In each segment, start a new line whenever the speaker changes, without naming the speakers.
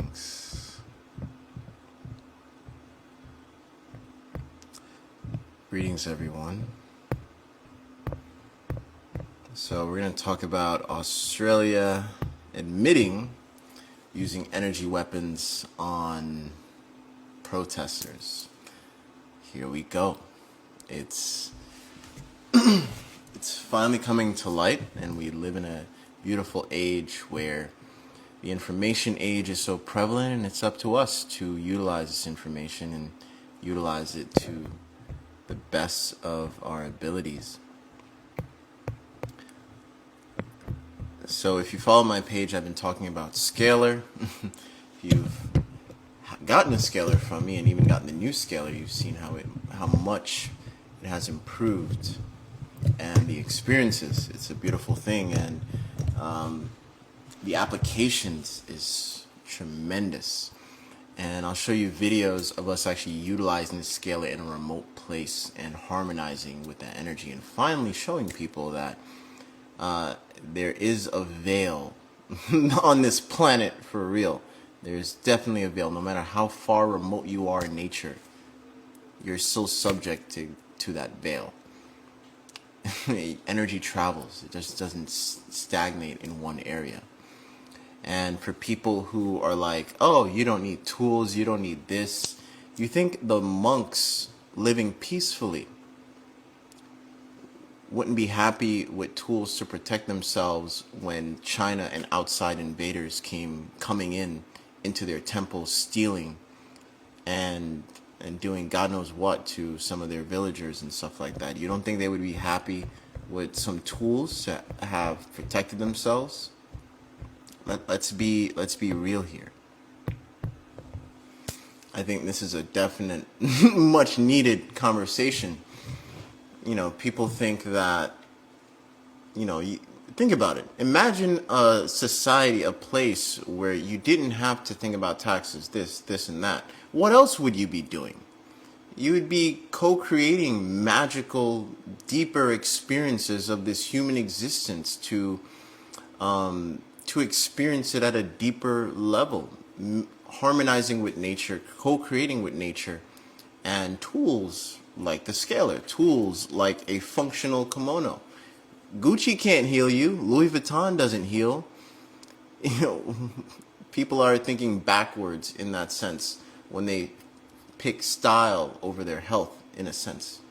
Greetings. Greetings, everyone. So we're going to talk about Australia admitting using energy weapons on protesters. Here we go. It's finally coming to light, and we live in a beautiful age where the information age is so prevalent, and it's up to us to utilize this information and utilize it to the best of our abilities. So if you follow my page, I've been talking about Scalar. If you've gotten a Scalar from me and even gotten the new Scalar, you've seen how much it has improved, and the experiences. It's a beautiful thing, and the applications is tremendous. And I'll show you videos of us actually utilizing the Scalar in a remote place and harmonizing with that energy, and finally showing people that there is a veil on this planet for real. There's definitely a veil. No matter how far remote you are in nature, you're still subject to that veil. Energy travels. It just doesn't stagnate in one area. And for people who are like, oh, you don't need tools, you don't need this, you think the monks living peacefully wouldn't be happy with tools to protect themselves when China and outside invaders coming into their temples, stealing and doing God knows what to some of their villagers and stuff like that? You don't think they would be happy with some tools to have protected themselves? Let's be real here. I think this is a definite, much needed conversation. You know, people think that, think about it. Imagine a society, a place where you didn't have to think about taxes, this, and that. What else would you be doing? You would be co-creating magical, deeper experiences of this human existence to experience it at a deeper level, harmonizing with nature, co-creating with nature, and tools like the Scalar, tools like a functional kimono. Gucci can't heal you. Louis Vuitton doesn't heal. People are thinking backwards in that sense when they pick style over their health, in a sense.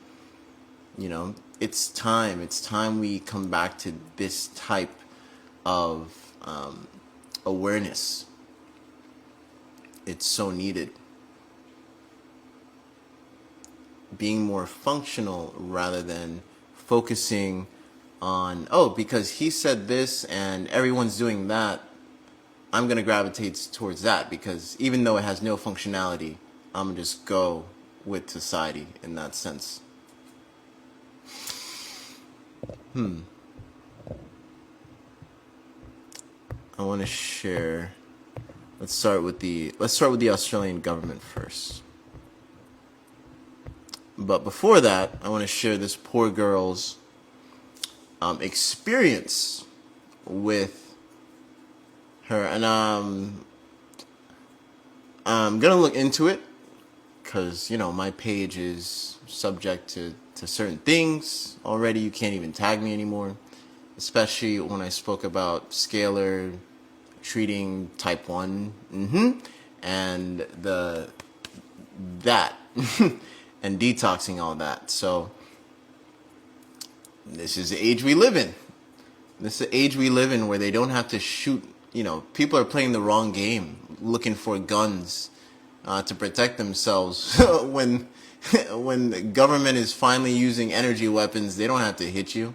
It's time we come back to this type of awareness. It's so needed. Being more functional rather than focusing on, oh, because he said this and everyone's doing that, I'm going to gravitate towards that, because even though it has no functionality, I'm going to just go with society in that sense. I want to share. Let's start with the Australian government first. But before that, I want to share this poor girl's experience with her, and I'm gonna look into it because my page is subject to certain things already. You can't even tag me anymore, especially when I spoke about Scalar treating type 1 and that and detoxing all that. So this is the age we live in. This is the age we live in where they don't have to shoot. People are playing the wrong game, looking for guns to protect themselves. When the government is finally using energy weapons, they don't have to hit you.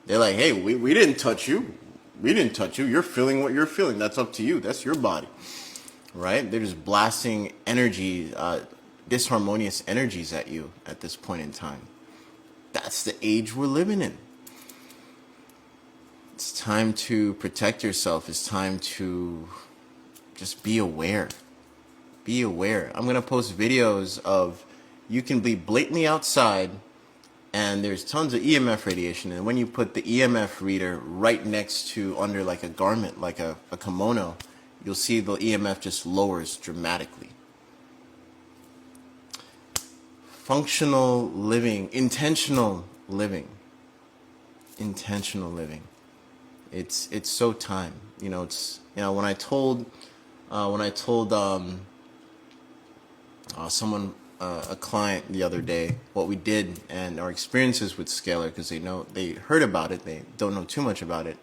They're like, hey, we didn't touch you. We didn't touch you. You're feeling what you're feeling. That's up to you. That's your body. Right? They're just blasting energy, disharmonious energies at you at this point in time. That's the age we're living in. It's time to protect yourself. It's time to just be aware. Be aware. I'm going to post videos of you can be blatantly outside and there's tons of EMF radiation, and when you put the EMF reader right next to under like a garment, like a kimono, you'll see the EMF just lowers dramatically. Functional living, intentional living. Intentional living. It's so time. When I told someone, a client the other day, what we did and our experiences with Scalar, because they heard about it, they don't know too much about it.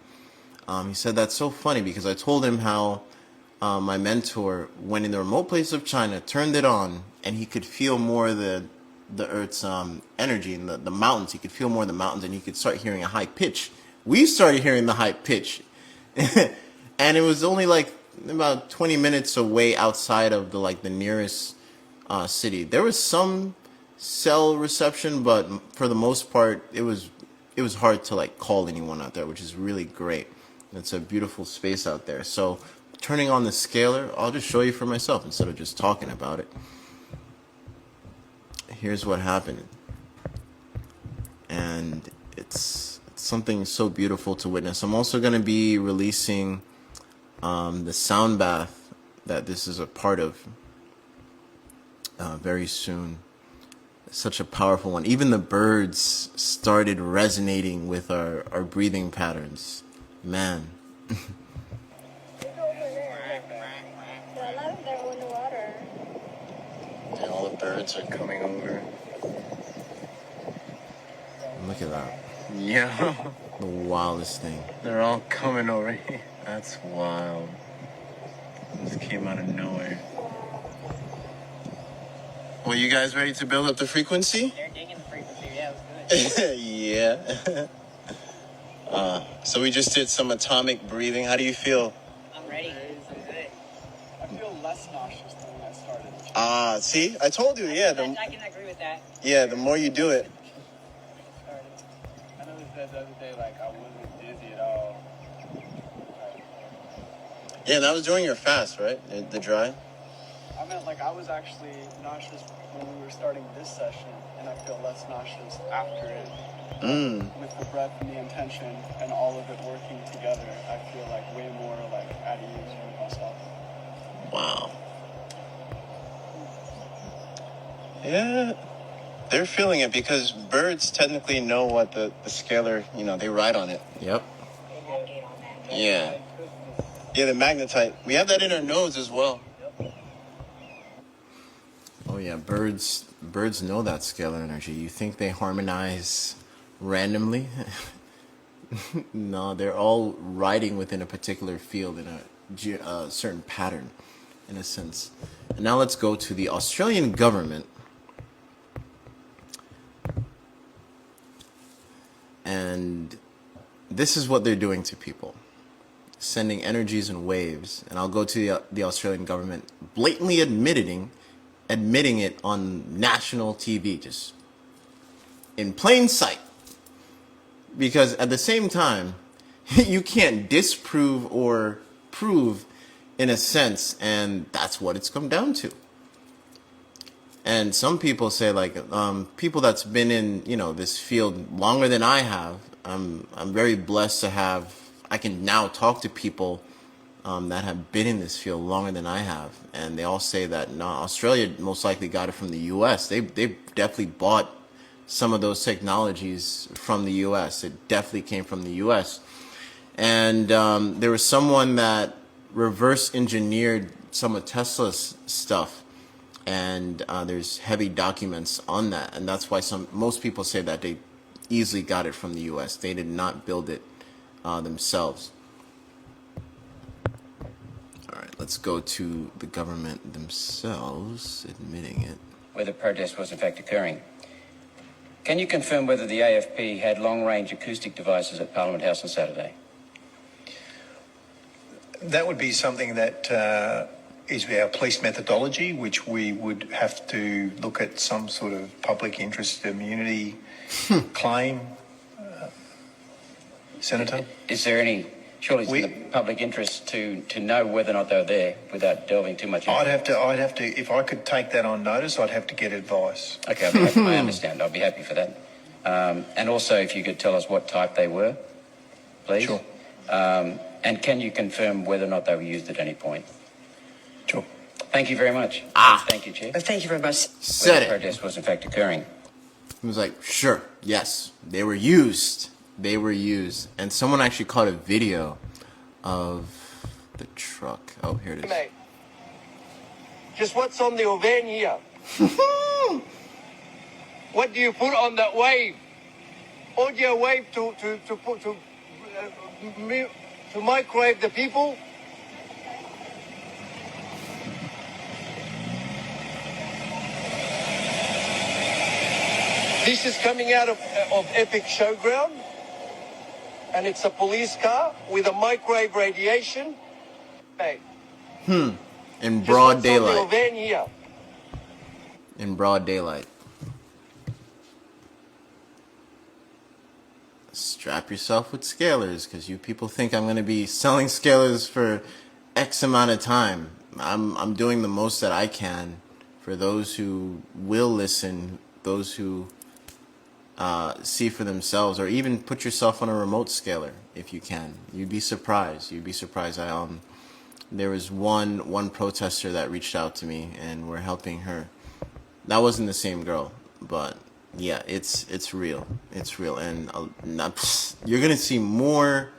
He said that's so funny because I told him how my mentor went in the remote place of China, turned it on, and he could feel more of the Earth's energy in the mountains. He could feel more of the mountains, and he could start hearing a high pitch. We started hearing the high pitch, and it was only like about 20 minutes away outside of the nearest city. There was some cell reception, but for the most part, it was hard to call anyone out there, which is really great. It's a beautiful space out there. So turning on the Scalar, I'll just show you for myself instead of just talking about it. Here's what happened, and it's something so beautiful to witness. I'm also going to be releasing the sound bath that this is a part of very soon. Such a powerful one. Even the birds started resonating with our breathing patterns. Man. And all the birds are coming over. Look at that.
Yeah.
The wildest thing.
They're all coming over here. That's wild. This came out of nowhere.
Well, you guys ready to build up the frequency?
They're digging the frequency, yeah, it was good.
Yeah. So we just did some atomic breathing. How do you feel?
I'm ready. I'm good.
I feel less nauseous than when I started.
See? I told you, yeah.
I can agree with that.
Yeah, the more you do it.
I noticed that the other day, I wasn't dizzy at all.
Yeah, that was during your fast, right? The dry?
I meant, I was actually nauseous when we were starting this session, and I feel less nauseous after it. With the breath and the intention and all of it working together, I feel way more at ease with myself.
Wow. Yeah, they're feeling it because birds technically know what the Scalar, they ride on it. Yep. Yeah. Yeah, the magnetite. We have that in our nose as well. Oh yeah, birds know that scalar energy. You think they harmonize randomly? No, they're all riding within a particular field in a certain pattern, in a sense. And now let's go to the Australian government. And this is what they're doing to people. Sending energies and waves. And I'll go to the Australian government blatantly admitting it on national TV, just in plain sight. Because at the same time, you can't disprove or prove in a sense, and that's what it's come down to. And some people say, people that's been in, this field longer than I have, I'm very blessed to have, I can now talk to people that have been in this field longer than I have, and they all say that Australia most likely got it from the U.S. They definitely bought some of those technologies from the U.S. It definitely came from the U.S. And there was someone that reverse engineered some of Tesla's stuff, and there's heavy documents on that, and that's why most people say that they easily got it from the U.S. They did not build it themselves. Let's go to the government themselves admitting it.
Where the protest was in fact occurring. Can you confirm whether the AFP had long-range acoustic devices at Parliament House on Saturday?
That would be something that is our police methodology, which we would have to look at some sort of public interest immunity claim, Senator.
Is there any... Surely it's in the public interest to know whether or not they were there without delving too much into it.
I'd have to, if I could take that on notice, I'd have to get advice.
Okay, I understand. I'll be happy for that. And also, if you could tell us what type they were, please.
Sure.
And can you confirm whether or not they were used at any point?
Sure.
Thank you very much. Thank you, Chair.
Thank you very much.
Said
Whether
it.
protest was in fact occurring.
He was like, sure, yes, they were used. They were used. And someone actually caught a video of the truck. Oh, here it is.
Mate, just what's on the van here? What do you put on that wave? Audio wave to microwave the people? This is coming out of Epic Showground, and it's a police car with a microwave radiation. Hey,
In
just
broad
what's on your
daylight.
van here?
In broad daylight. Strap yourself with scalers, because you people think I'm going to be selling scalers for X amount of time. I'm doing the most that I can for those who will listen, those who see for themselves, or even put yourself on a remote scaler if you can. You'd be surprised. You'd be surprised. There was one protester that reached out to me, and we're helping her. That wasn't the same girl, but yeah, it's real. It's real, and you're gonna see more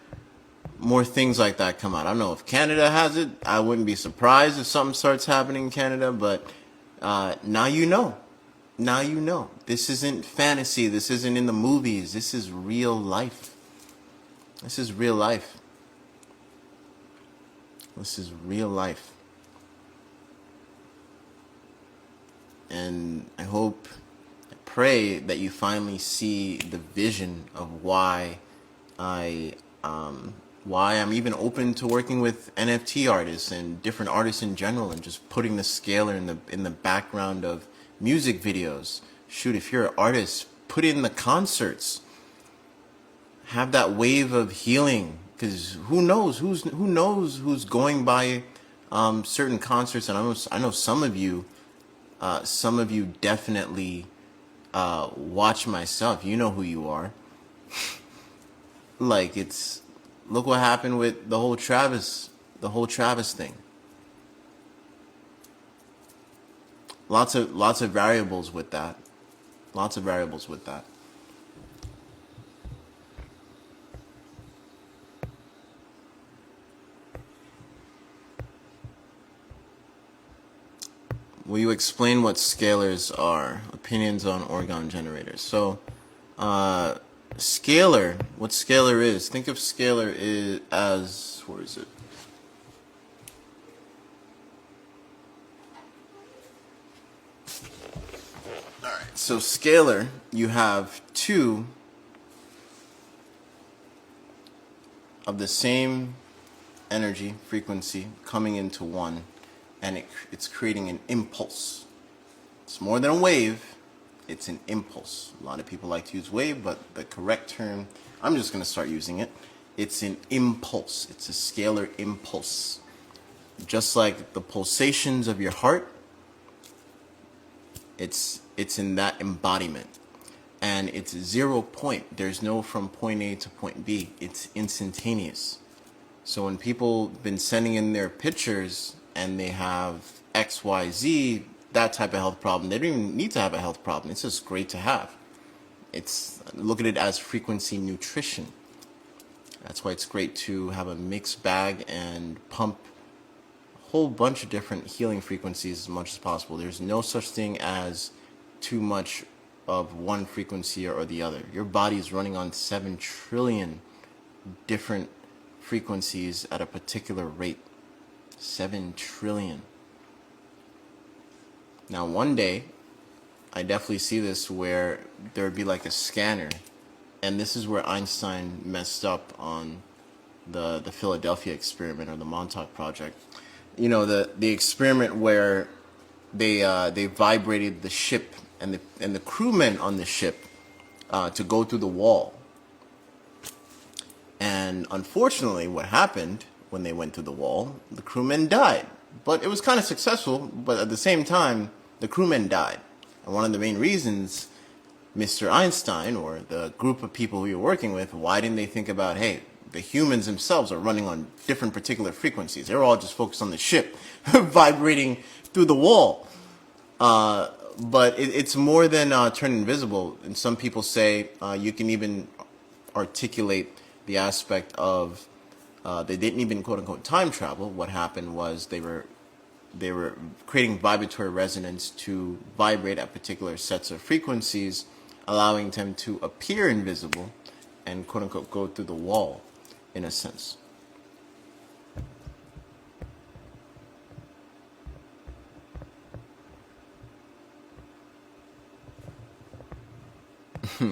things like that come out. I don't know if Canada has it. I wouldn't be surprised if something starts happening in Canada, but now you know. Now you know. This isn't fantasy. This isn't in the movies. This is real life. This is real life. This is real life. And I pray that you finally see the vision of why I'm even open to working with NFT artists and different artists in general, and just putting the scalar in the background of music videos. Shoot, if you're an artist, put in the concerts. Have that wave of healing, because who knows who's going by certain concerts. And I know some of you definitely watch my stuff. You know who you are. Like, look what happened with the whole Travis thing. Lots of variables with that. Lots of variables with that. Will you explain what scalars are? Opinions on orgone generators. So, scalar, what scalar is, think of scalar as, where is it? Alright, so scalar, you have two of the same energy, frequency, coming into one, and it's creating an impulse. It's more than a wave, it's an impulse. A lot of people like to use wave, but the correct term, I'm just going to start using it. It's an impulse. It's a scalar impulse. Just like the pulsations of your heart, it's in that embodiment. And it's 0 point. There's no from point A to point B. It's instantaneous. So when people been sending in their pictures and they have X, Y, Z, that type of health problem, they don't even need to have a health problem. It's just great to have. Look at it as frequency nutrition. That's why it's great to have a mixed bag and pump a whole bunch of different healing frequencies as much as possible. There's no such thing as too much of one frequency or the other. Your body is running on 7 trillion different frequencies at a particular rate. 7 trillion. Now, one day, I definitely see this where there would be like a scanner, and this is where Einstein messed up on the Philadelphia experiment, or the Montauk project. You know, the experiment where they vibrated the ship and the crewmen on the ship to go through the wall. And unfortunately, what happened when they went through the wall, the crewmen died. But it was kind of successful, but at the same time, the crewmen died. And one of the main reasons, Mr. Einstein, or the group of people we were working with, why didn't they think about, hey, the humans themselves are running on different particular frequencies. They're all just focused on the ship vibrating through the wall. But it's more than turn invisible. And some people say you can even articulate the aspect of they didn't even quote unquote time travel. What happened was they were creating vibratory resonance to vibrate at particular sets of frequencies, allowing them to appear invisible and quote unquote go through the wall in a sense.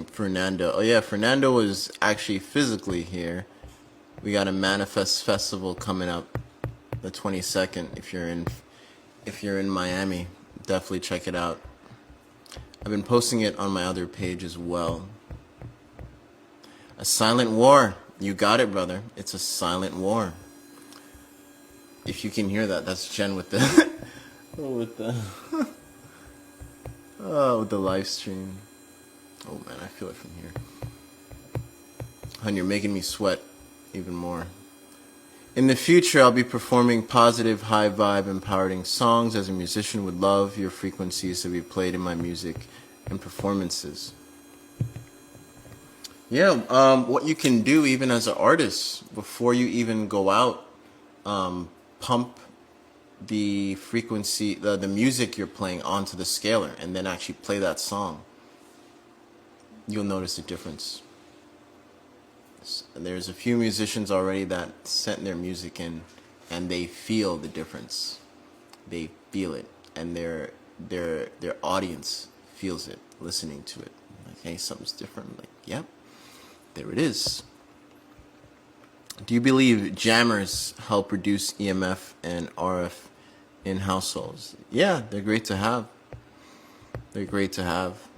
Fernando. Oh yeah, Fernando was actually physically here. We got a Manifest Festival coming up the 22nd. If you're in Miami, definitely check it out. I've been posting it on my other page as well. A silent war. You got it, brother. It's a silent war. If you can hear that, that's Jen with the with the live stream. Oh man, I feel it from here. Hun, you're making me sweat even more. In the future, I'll be performing positive, high vibe, empowering songs. As a musician, would love your frequencies to be played in my music and performances. Yeah, what you can do even as an artist, before you even go out, pump the frequency, the music you're playing onto the scalar, and then actually play that song. You'll notice a difference. There's a few musicians already that sent their music in, and they feel the difference. They feel it, and their audience feels it, listening to it. Like, hey, something's different. Like, yep, there it is. Do you believe jammers help reduce EMF and RF in households? Yeah, they're great to have. They're great to have.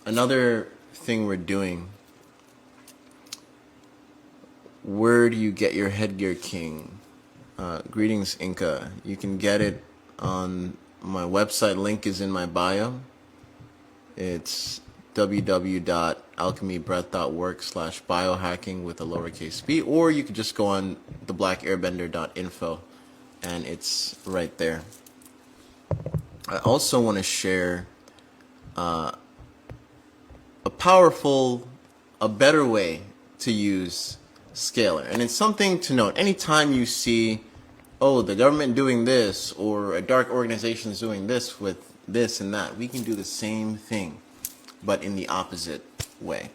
Another thing we're doing, where do you get your headgear, King? Greetings, Inca. You can get it on my website. Link is in my bio. It's www.alchemybreath.work/biohacking with a lowercase b, or you could just go on theblackairBender.info and it's right there. I also want to share a better way to use Scalar. And it's something to note. Anytime you see, oh, the government doing this, or a dark organization is doing this with this and that, we can do the same thing, but in the opposite way.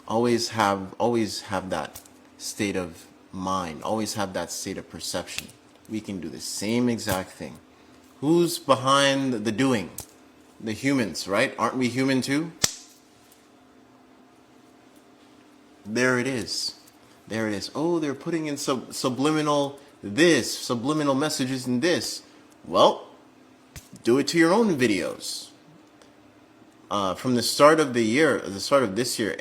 Always have that state of mind. Always have that state of perception. We can do the same exact thing. Who's behind the doing? The humans, right? Aren't we human too? There it is. There it is. Oh, they're putting in subliminal messages in this. Well, do it to your own videos. From the start of this year,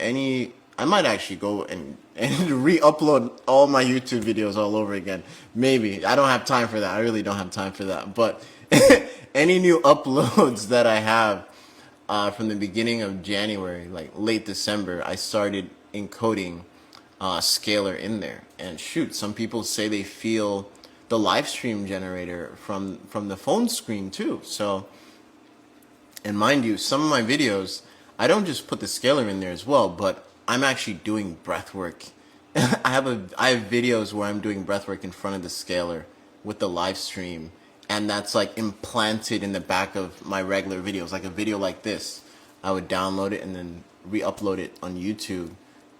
I might actually go and re-upload all my YouTube videos all over again. Maybe. I don't have time for that. I really don't have time for that. But any new uploads that I have from the beginning of January, like late December, I started encoding Scalar in there. And shoot, some people say they feel the live stream generator from the phone screen too. So, and mind you, some of my videos, I don't just put the Scalar in there as well, but I'm actually doing breath work. I have videos where I'm doing breath work in front of the Scalar with the live stream, and that's like implanted in the back of my regular videos, like a video like this. I would download it and then re-upload it on YouTube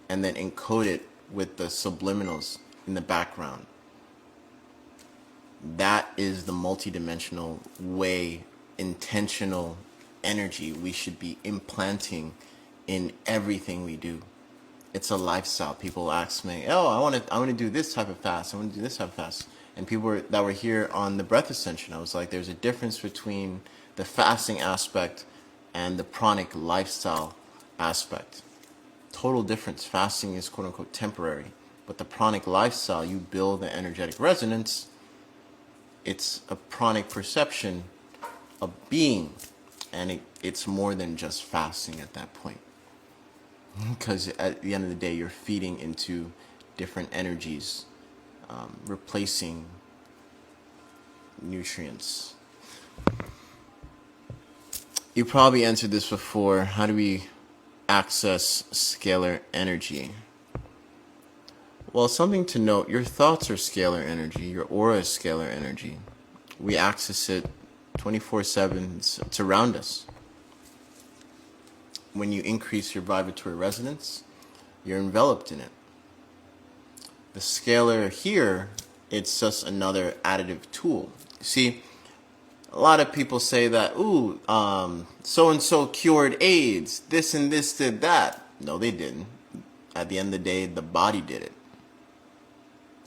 and then encode it with the subliminals in the background. That is the multidimensional way, intentional energy we should be implanting in everything we do. It's a lifestyle. People ask me, oh, I want to do this type of fast. I want to do this type of fast. And people that were here on the breath ascension, I was like, there's a difference between the fasting aspect and the pranic lifestyle aspect. Total difference. Fasting is quote unquote temporary, but the pranic lifestyle, you build the energetic resonance. It's a pranic perception of being, and it's more than just fasting at that point. because at the end of the day, you're feeding into different energies, replacing nutrients. You probably answered this before. How do we access scalar energy? Well, something to note, your thoughts are scalar energy, your aura is scalar energy. We access it 24/7, it's around us. When you increase your vibratory resonance, you're enveloped in it. The scalar here, it's just another additive tool. See, a lot of people say that, ooh, so-and-so cured AIDS, this and this did that. No, they didn't. At the end of the day, the body did it.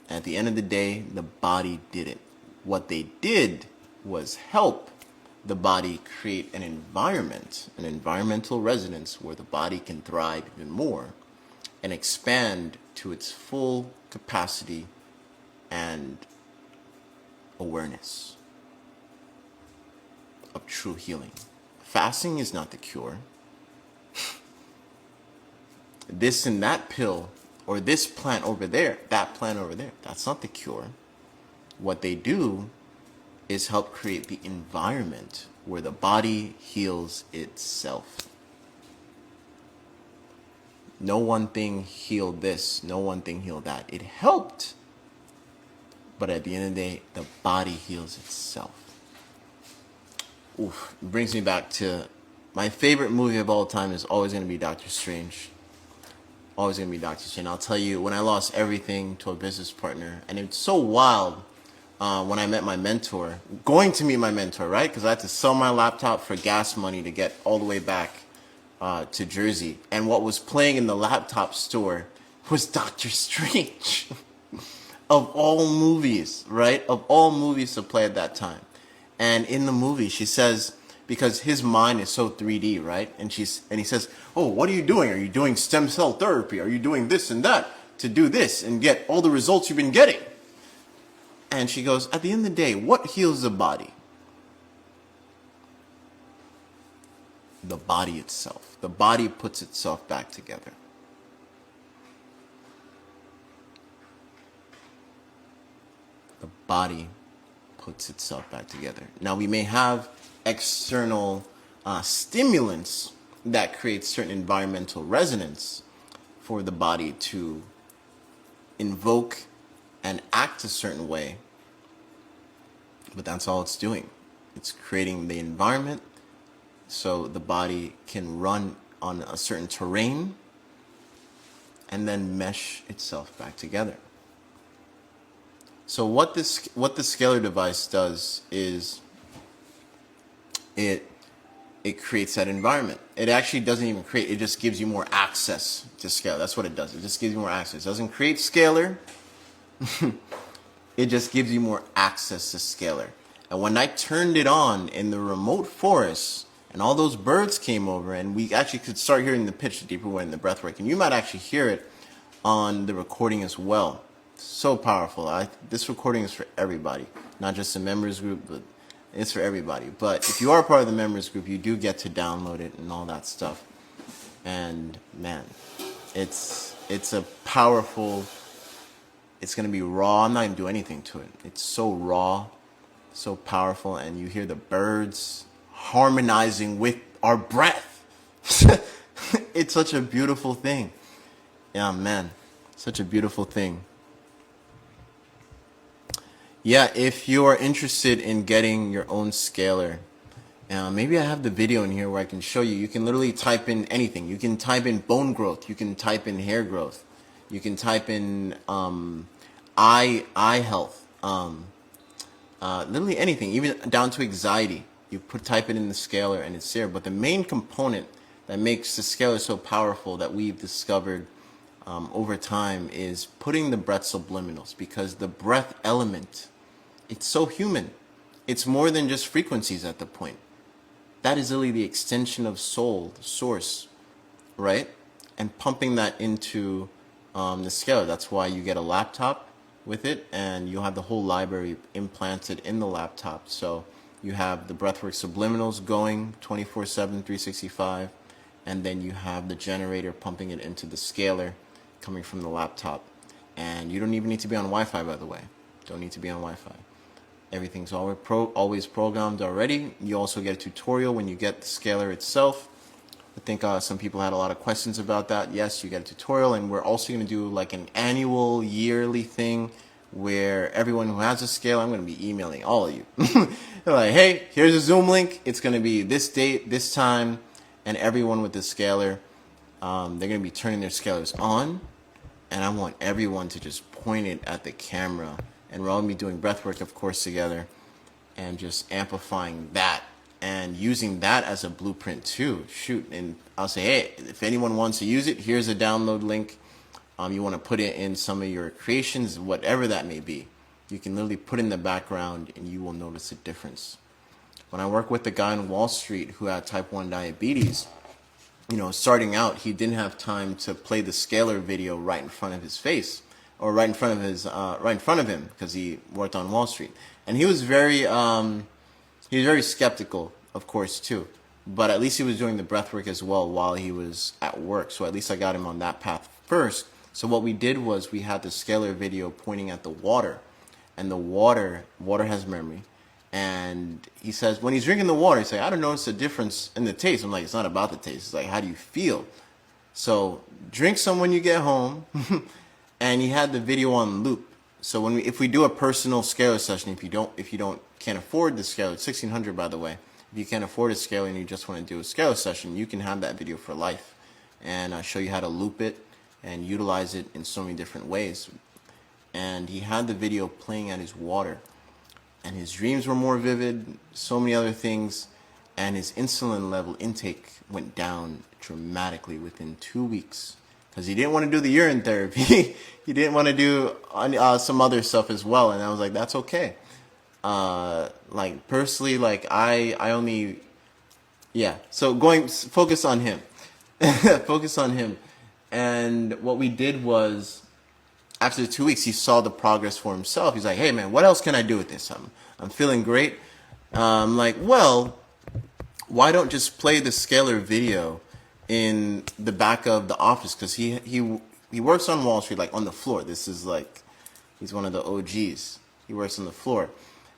At the end of the day, the body did it. What they did was help the body create an environment, an environmental resonance where the body can thrive even more and expand to its full capacity and awareness of true healing. Fasting is not the cure. This and that pill, or this plant over there, that plant over there, that's not the cure. What they do is help create the environment where the body heals itself. No one thing healed this, no one thing healed that. It helped, but at the end of the day, the body heals itself. Oof, it brings me back to my favorite movie of all time is always going to be Doctor Strange. Always going to be Doctor Strange. I'll tell you, when I lost everything to a business partner, and it's so wild when I met my mentor, going to meet my mentor, right? Because I had to sell my laptop for gas money to get all the way back to Jersey. And what was playing in the laptop store was Doctor Strange. Of all movies, right? Of all movies to play at that time. And in the movie, she says, because his mind is so 3D, right? And he says, oh, what are you doing? Are you doing stem cell therapy? Are you doing this and that to do this and get all the results you've been getting? And she goes, at the end of the day, what heals the body? The body itself. The body puts itself back together. The body puts itself back together. Now, we may have external stimulants that create certain environmental resonance for the body to invoke and act a certain way, but that's all it's doing. It's creating the environment so the body can run on a certain terrain and then mesh itself back together. So what the Scalar device does is it creates that environment. It actually doesn't even create, it just gives you more access to Scalar. That's what it does. It just gives you more access. It doesn't create Scalar. It just gives you more access to Scalar. And when I turned it on in the remote forest and all those birds came over and we actually could start hearing the pitch the deeper way in the breathwork, and you might actually hear it on the recording as well. So powerful. This recording is for everybody, not just the members group, but it's for everybody. But if you are part of the members group, you do get to download it and all that stuff. And man, it's a powerful, it's going to be raw. I'm not going to do anything to it. It's so raw, so powerful. And you hear the birds harmonizing with our breath. It's such a beautiful thing. Yeah, man, such a beautiful thing. Yeah, if you are interested in getting your own Scalar, maybe I have the video in here where I can show you. You can literally type in anything. You can type in bone growth. You can type in hair growth. You can type in eye health. Literally anything, even down to anxiety. You type it in the Scalar and it's there. But the main component that makes the Scalar so powerful that we've discovered over time is putting the breath subliminals, because the breath element, it's so human. It's more than just frequencies at the point. That is really the extension of soul, the source, right? And pumping that into the Scalar. That's why you get a laptop with it, and you'll have the whole library implanted in the laptop. So you have the breathwork subliminals going 24/7, 365. and then you have the generator pumping it into the scaler coming from the laptop. And you don't even need to be on Wi-Fi, by the way. Don't need to be on Wi-Fi. Everything's always programmed already. You also get a tutorial when you get the scaler itself. I think some people had a lot of questions about that. Yes, you get a tutorial, and we're also going to do like an annual, yearly thing where everyone who has a scaler, I'm going to be emailing all of you. They're like, hey, here's a Zoom link. It's going to be this date, this time, and everyone with the scaler, they're going to be turning their scalers on, and I want everyone to just point it at the camera, and we're all going to be doing breath work, of course, together, and just amplifying that and using that as a blueprint too. Shoot, and I'll say, hey, if anyone wants to use it, here's a download link. You want to put it in some of your creations, whatever that may be. You can literally put in the background and you will notice a difference. When I work with the guy on Wall Street who had type 1 diabetes, starting out, he didn't have time to play the scalar video right in front of his face, or right in front of him, because he worked on Wall Street, and he was very skeptical, of course, too. But at least he was doing the breath work as well while he was at work. So at least I got him on that path first. So what we did was we had the scalar video pointing at the water, and the water has memory. And he says, when he's drinking the water, he's like, I don't notice a difference in the taste. I'm like, it's not about the taste. It's like, how do you feel? So drink some when you get home. And he had the video on loop. So if we do a personal scalar session, if you can't afford the scalar, it's $1,600, by the way. If you can't afford a scalar and you just want to do a scalar session, you can have that video for life. And I show you how to loop it and utilize it in so many different ways. And he had the video playing at his water, and his dreams were more vivid, so many other things, and his insulin level intake went down dramatically within 2 weeks, because he didn't want to do the urine therapy. He didn't want to do some other stuff as well, and I was like, that's okay. Like, personally, like, I only, yeah, so focus on him. Focus on him. And what we did was, after the 2 weeks, he saw the progress for himself. He's like, hey, man, what else can I do with this? I'm feeling great. I'm like, well, why don't just play the scalar video in the back of the office? Because he works on Wall Street, like, on the floor. This is like, he's one of the OGs. He works on the floor.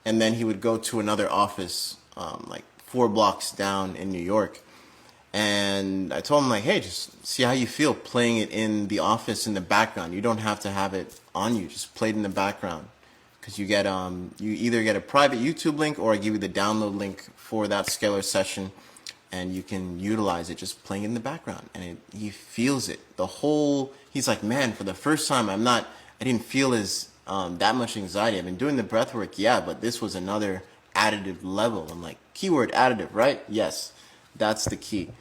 And then he would go to another office, like 4 blocks down in New York. And I told him, like, hey, just see how you feel playing it in the office in the background. You don't have to have it on you. Just play it in the background. Because you either get a private YouTube link, or I give you the download link for that scalar session, and you can utilize it just playing it in the background. And he feels it. He's like, man, for the first time, I didn't feel as that much anxiety. I've been doing the breath work, yeah, but this was another additive level. I'm like, keyword additive, right? Yes, that's the key.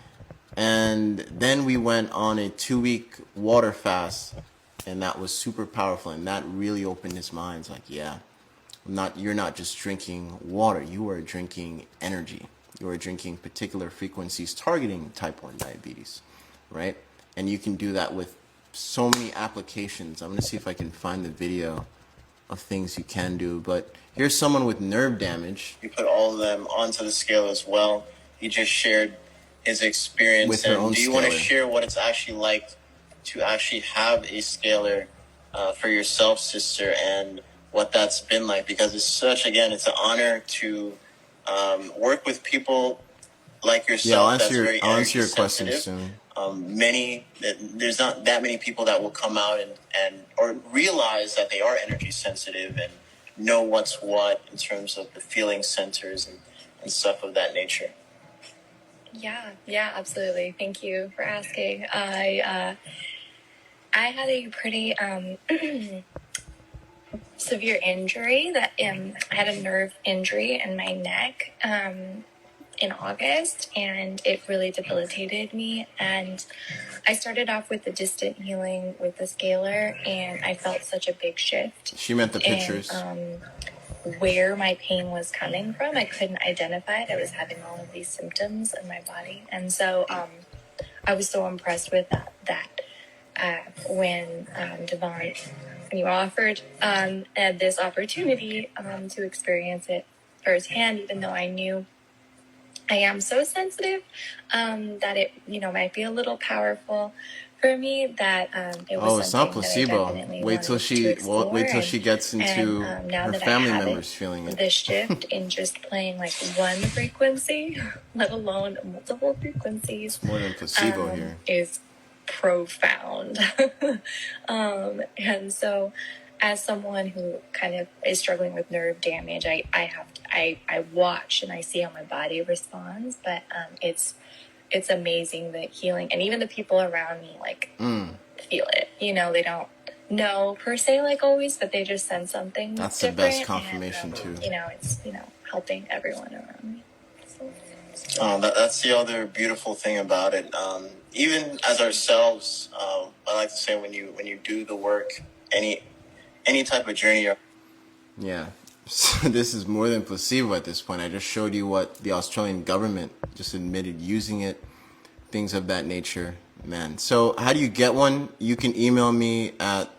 And then we went on a 2-week water fast, and that was super powerful, and that really opened his mind. It's like, yeah, you're not just drinking water, you are drinking energy. You are drinking particular frequencies targeting type 1 diabetes, right? And you can do that with so many applications. I'm going to see if I can find the video of things you can do, but here's someone with nerve damage. You put all of them onto the scale as well. He just shared his experience with her own scalar. Do you want to share what it's actually like to actually have a scalar for yourself, sister, and what that's been like? Because it's it's an honor to work with people like yourself. Yeah, I'll answer your question soon. There's not that many people that will come out or realize that they are energy sensitive and know what's what in terms of the feeling centers and stuff of that nature.
Yeah, absolutely. Thank you for asking. I had a pretty severe injury I had a nerve injury in my neck in August, and it really debilitated me. And I started off with the distant healing with the scalar, and I felt such a big shift.
She meant the pictures.
Where my pain was coming from, I couldn't identify it. I was having all of these symptoms in my body, and so I was so impressed with that when Devon, when you offered this opportunity to experience it firsthand, even though I knew I am so sensitive that it, might be a little powerful for me. That it was
Oh, it's not
something that I
placebo.
definitely
Wait till
wanted to explore.
wait till she gets into
and now
her
that
family
I have
members feeling it.
the shift in just playing like one frequency, let alone multiple frequencies,
More than placebo here.
is profound. And so, as someone who kind of is struggling with nerve damage, I watch and I see how my body responds, but it's amazing the healing, and even the people around me feel it. They don't know per se like always, but they just sense something.
That's the
different,
best confirmation
and,
too.
It's helping everyone around me. So.
That's the other beautiful thing about it. Even as ourselves, I like to say when you do the work, any type of journey.
Yeah. So this is more than placebo at this point. I just showed you what the Australian government just admitted using it, things of that nature. Man. So how do you get one? You can email me at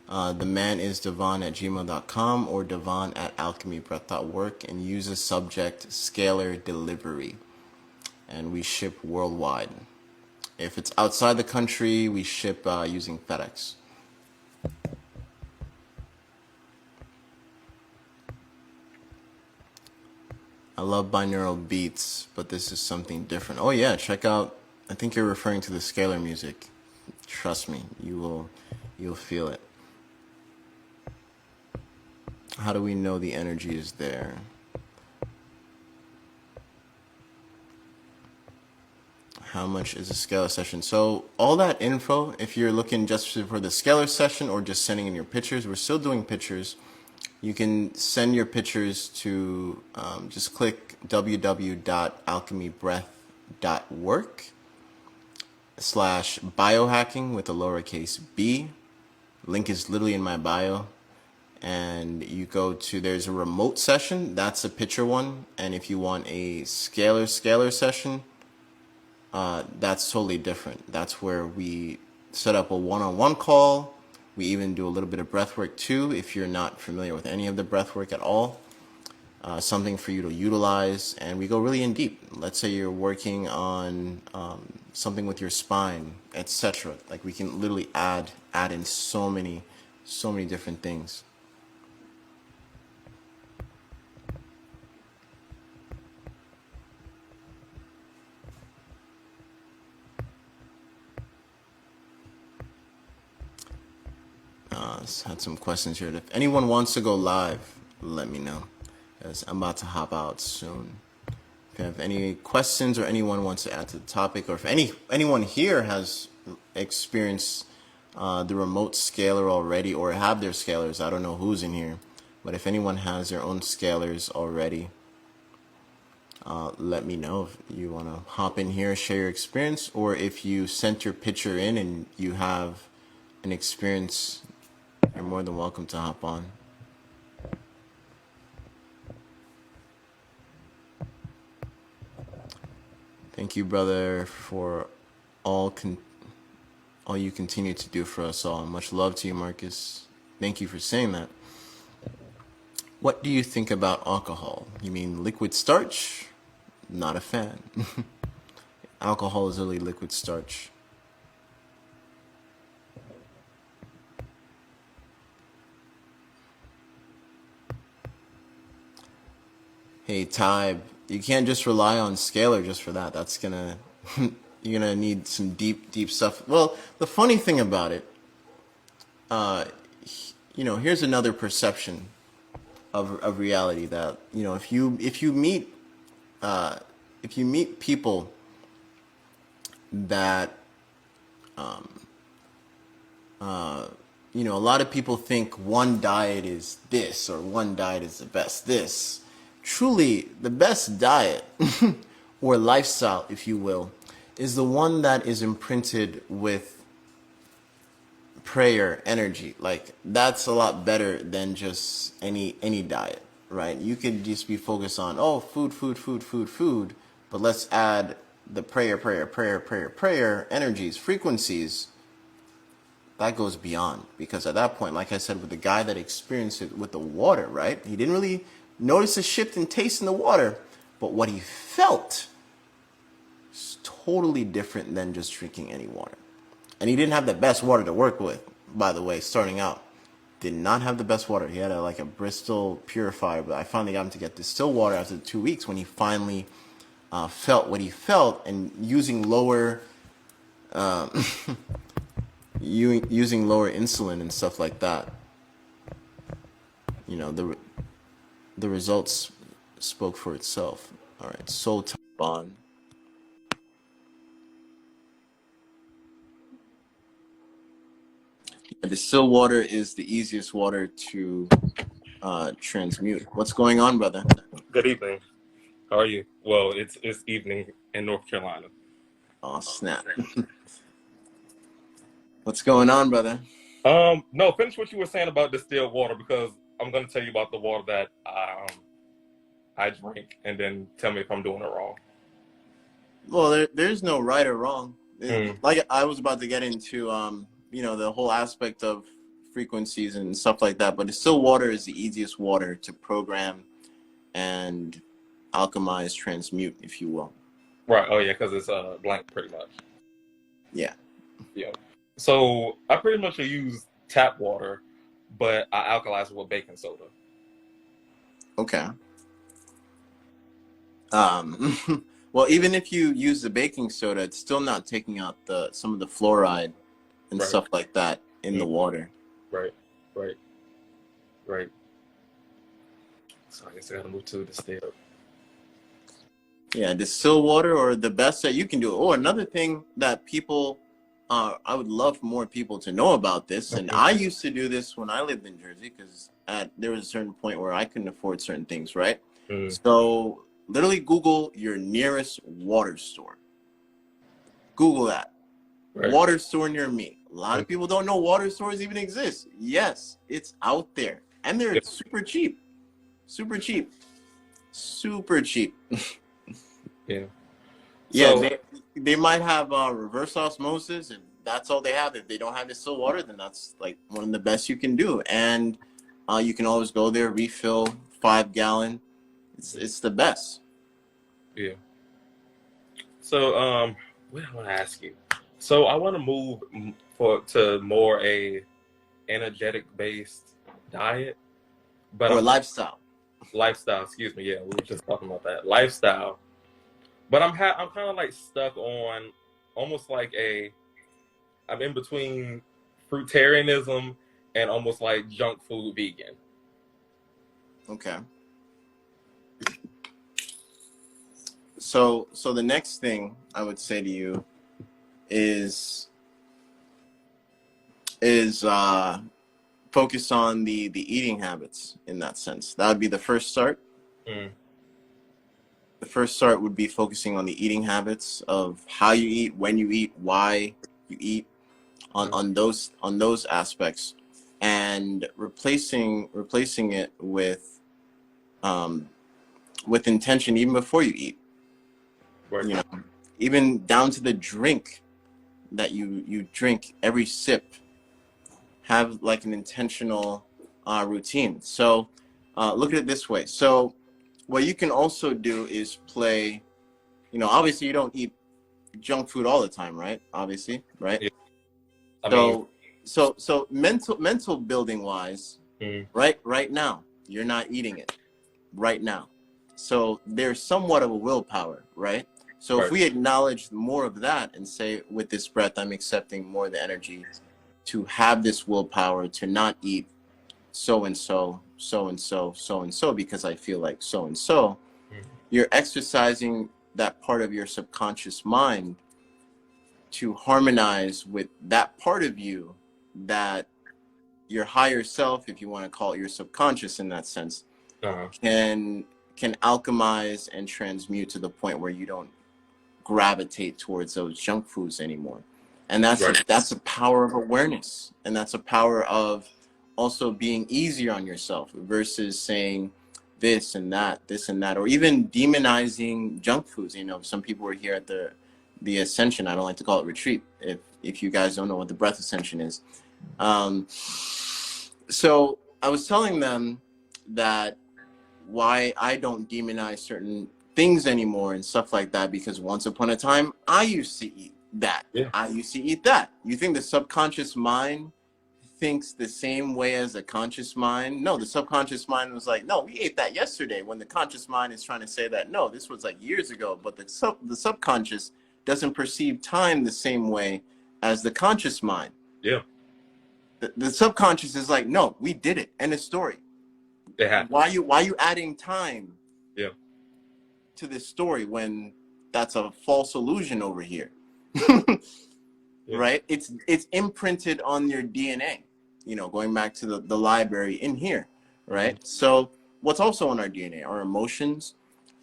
themanisdevon@gmail.com or devon@alchemybreath.work and use the subject Scalar Delivery. And we ship worldwide. If it's outside the country, we ship using FedEx. I love binaural beats, but this is something different. Oh yeah, check out, I think you're referring to the Scalar music. Trust me, you'll feel it. How do we know the energy is there? How much is a Scalar session? So all that info, if you're looking just for the Scalar session or just sending in your pictures, we're still doing pictures. You can send your pictures to, just click www.alchemybreath.work/biohacking with a lowercase b. Link is literally in my bio. And you go to, there's a remote session, that's a picture one. And if you want a scalar session, that's totally different. That's where we set up a one-on-one call. We even do a little bit of breath work too, if you're not familiar with any of the breath work at all. Something for you to utilize, and we go really in deep. Let's say you're working on something with your spine, etc. Like we can literally add in so many different things. Had some questions here. If anyone wants to go live, let me know, because I'm about to hop out soon. If you have any questions or anyone wants to add to the topic, or if anyone here has experienced the remote scalar already or have their scalars, I don't know who's in here, but if anyone has their own scalars already, let me know. If you want to hop in here, share your experience, or if you sent your picture in and you have an experience, you're more than welcome to hop on. Thank you, brother, for all you continue to do for us all. Much love to you, Marcus. Thank you for saying that. What do you think about alcohol? You mean liquid starch? Not a fan. Alcohol is really liquid starch. Hey, Tybe, you can't just rely on Scalar just for that. That's gonna, you're gonna need some deep stuff. Well, the funny thing about it, here's another perception of reality that, if you meet people that, a lot of people think one diet is this or one diet is the best this. Truly, the best diet or lifestyle, if you will, is the one that is imprinted with prayer energy. Like, that's a lot better than just any diet, right? You could just be focused on, food, but let's add the prayer energies, frequencies. That goes beyond, because at that point, like I said, with the guy that experienced it with the water, right? He didn't really notice a shift in taste in the water, But what he felt is totally different than just drinking any water. And he didn't have the best water to work with, by the way, starting out. Did not have the best water. He had like a Bristol purifier, but I finally got him to get distilled water after 2 weeks when he finally felt what he felt, and using lower using lower insulin and stuff like that. You know, the results spoke for itself. All right, soul type bond. Distilled water is the easiest water to transmute. What's going on, brother?
Good evening. How are you? Well, it's evening in North Carolina.
Oh, snap. What's going on, brother?
No, finish what you were saying about distilled water, because I'm going to tell you about the water that I drink, and then tell me if I'm doing it wrong.
Well, there's no right or wrong.
Mm.
Like I was about to get into, you know, the whole aspect of frequencies and stuff like that, but distilled water is the easiest water to program and alchemize, transmute, if you will.
Right. Oh, yeah, because it's blank pretty much.
Yeah.
Yeah. So I pretty much use tap water, but I alkalize it with baking soda.
Okay. Well, even if you use the baking soda, it's still not taking out some of the fluoride and
Right.
stuff like that in the water.
Right. So I guess I gotta move to distilled.
Yeah, distilled water, or the best that you can do. Oh, another thing that people, I would love more people to know about this, and I used to do this when I lived in Jersey, because there was a certain point where I couldn't afford certain things, right? So literally Google your nearest water store. Google that.
Right.
Water store near me. A lot of people don't know water stores even exist. Yes, it's out there. And they're super cheap. Super cheap. Super cheap.
Yeah.
Yeah,
So,
they might have reverse osmosis, and that's all they have. If they don't have distilled water, then that's like one of the best you can do. And you can always go there, refill 5-gallon. It's the best.
yeah. So, what do I want to ask you? So I want to move to more a energetic based diet, but
Or lifestyle.
Lifestyle. Excuse me. Yeah, we were just talking about that lifestyle. But I'm kind of like stuck on almost like I'm in between fruitarianism and almost like junk food vegan.
Okay. So the next thing I would say to you is focus on the eating habits in that sense. That would be the first start. The first start would be focusing on the eating habits of how you eat, when you eat, why you eat, on those aspects, and replacing it with intention even before you eat.
Right.
You know, even down to the drink that you drink, every sip, have like an intentional routine. So look at it this way. So what you can also do is play, you know, obviously you don't eat junk food all the time, right? Obviously, right?
Yeah. I mean,
So mental building wise, right now, you're not eating it right now. So there's somewhat of a willpower, right? So if we acknowledge more of that and say, with this breath, I'm accepting more of the energy to have this willpower to not eat so and so, so and so, so and so, because I feel like so and so, you're exercising that part of your subconscious mind to harmonize with that part of you that your higher self, if you want to call it your subconscious in that sense, can alchemize and transmute to the point where you don't gravitate towards those junk foods anymore. And that's a power of awareness, and that's a power of also being easier on yourself versus saying this and that, or even demonizing junk foods. You know, some people were here at the ascension. I don't like to call it retreat, if you guys don't know what the breath ascension is. So I was telling them that why I don't demonize certain things anymore and stuff like that, because once upon a time I used to eat that.
Yeah.
I used to eat that. You think the subconscious mind thinks the same way as the conscious mind? No, the subconscious mind was like, no, we ate that yesterday, when the conscious mind is trying to say that, no, this was like years ago. But the subconscious doesn't perceive time the same way as the conscious mind.
Yeah.
The subconscious is like, no, we did it. End of story.
It happened.
Why are you adding time
Yeah.
to this story when that's a false illusion over here?
Yeah.
Right? It's imprinted on your DNA, you know, going back to the library in here, right?
Mm-hmm.
So what's also on our DNA, our emotions,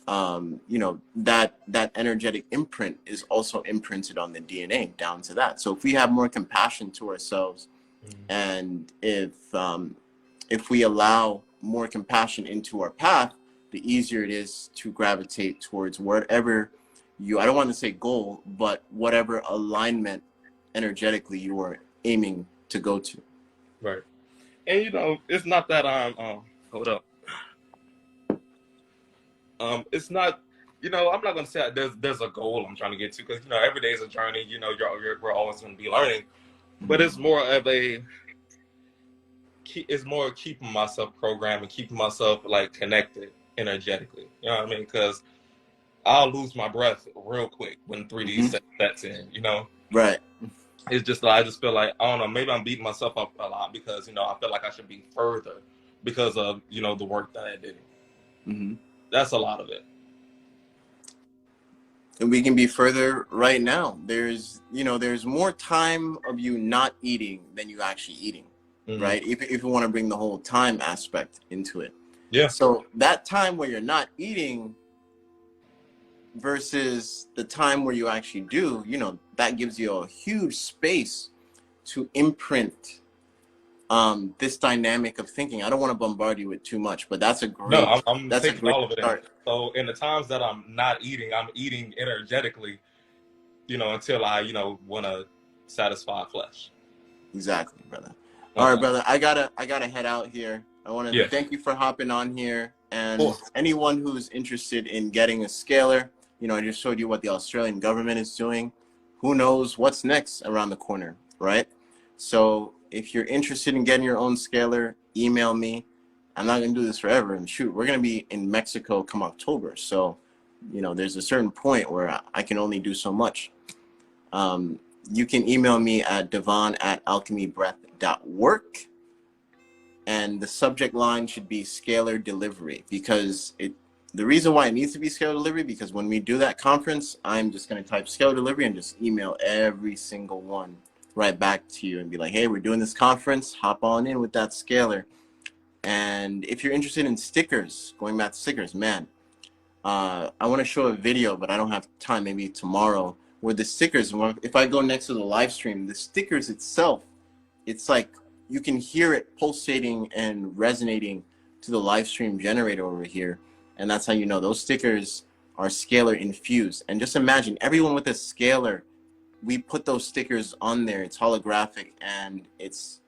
you know, that energetic imprint is also imprinted on the DNA down to that. So if we have more compassion to ourselves, and if we allow more compassion into our path, the easier it is to gravitate towards whatever I don't want to say goal, but whatever alignment energetically you are aiming to go to.
Right. And you know, it's not that I'm hold up. It's not, you know, I'm not gonna say there's a goal I'm trying to get to, because you know every day is a journey. You know, we're always gonna be learning, but it's more of it's more keeping myself programmed and keeping myself like connected energetically. You know what I mean? Because I'll lose my breath real quick when 3D sets in. You know,
Right.
it's just like, I just feel like, I don't know, maybe I'm beating myself up a lot because, you know, I feel like I should be further because of, you know, the work that I did. That's a lot of it.
And we can be further right now. There's more time of you not eating than you actually eating, right? If you want to bring the whole time aspect into it.
Yeah.
So that time where you're not eating versus the time where you actually do, you know, that gives you a huge space to imprint this dynamic of thinking. I don't want to bombard you with too much, but that's a great.
No, I'm
that's
taking
a great
all of it
start.
in. So in the times that I'm not eating, I'm eating energetically, you know, until I, you know, want to satisfy flesh.
Exactly, brother. All right, brother. I gotta head out here. I want to thank you for hopping on here, and anyone who's interested in getting a scalar, you know, I just showed you what the Australian government is doing. Who knows what's next around the corner, right? So if you're interested in getting your own scalar, email me. I'm not gonna do this forever, and shoot, we're gonna be in Mexico come October, so you know there's a certain point where I can only do so much. You can email me at devon@alchemybreath.work, and the subject line should be scalar delivery, because the reason why it needs to be scalar delivery, because when we do that conference, I'm just going to type scalar delivery and just email every single one right back to you and be like, hey, we're doing this conference, hop on in with that scalar. And if you're interested in stickers, going back to stickers, man, I want to show a video, but I don't have time, maybe tomorrow, where the stickers, if I go next to the live stream, the stickers itself, it's like you can hear it pulsating and resonating to the live stream generator over here. And that's how you know those stickers are scalar infused. And just imagine everyone with a scalar, we put those stickers on there. It's holographic and it's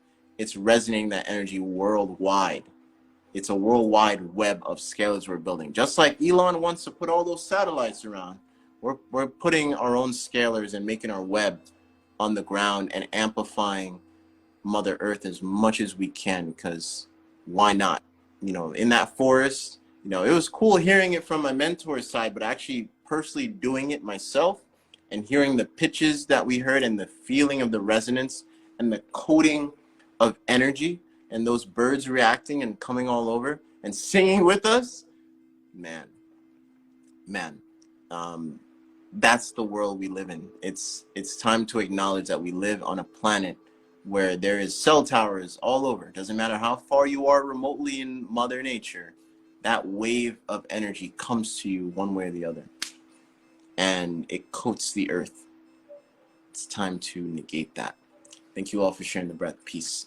resonating that energy worldwide. It's a worldwide web of scalars we're building. Just like Elon wants to put all those satellites around, we're putting our own scalars and making our web on the ground and amplifying Mother Earth as much as we can, because why not? You know, in that forest, you know, it was cool hearing it from my mentor's side, but actually personally doing it myself and hearing the pitches that we heard and the feeling of the resonance and the coding of energy and those birds reacting and coming all over and singing with us, man, that's the world we live in. It's time to acknowledge that we live on a planet where there is cell towers all over. Doesn't matter how far you are remotely in Mother Nature, that wave of energy comes to you one way or the other, and it coats the earth. It's time to negate that. Thank you all for sharing the breath. Peace.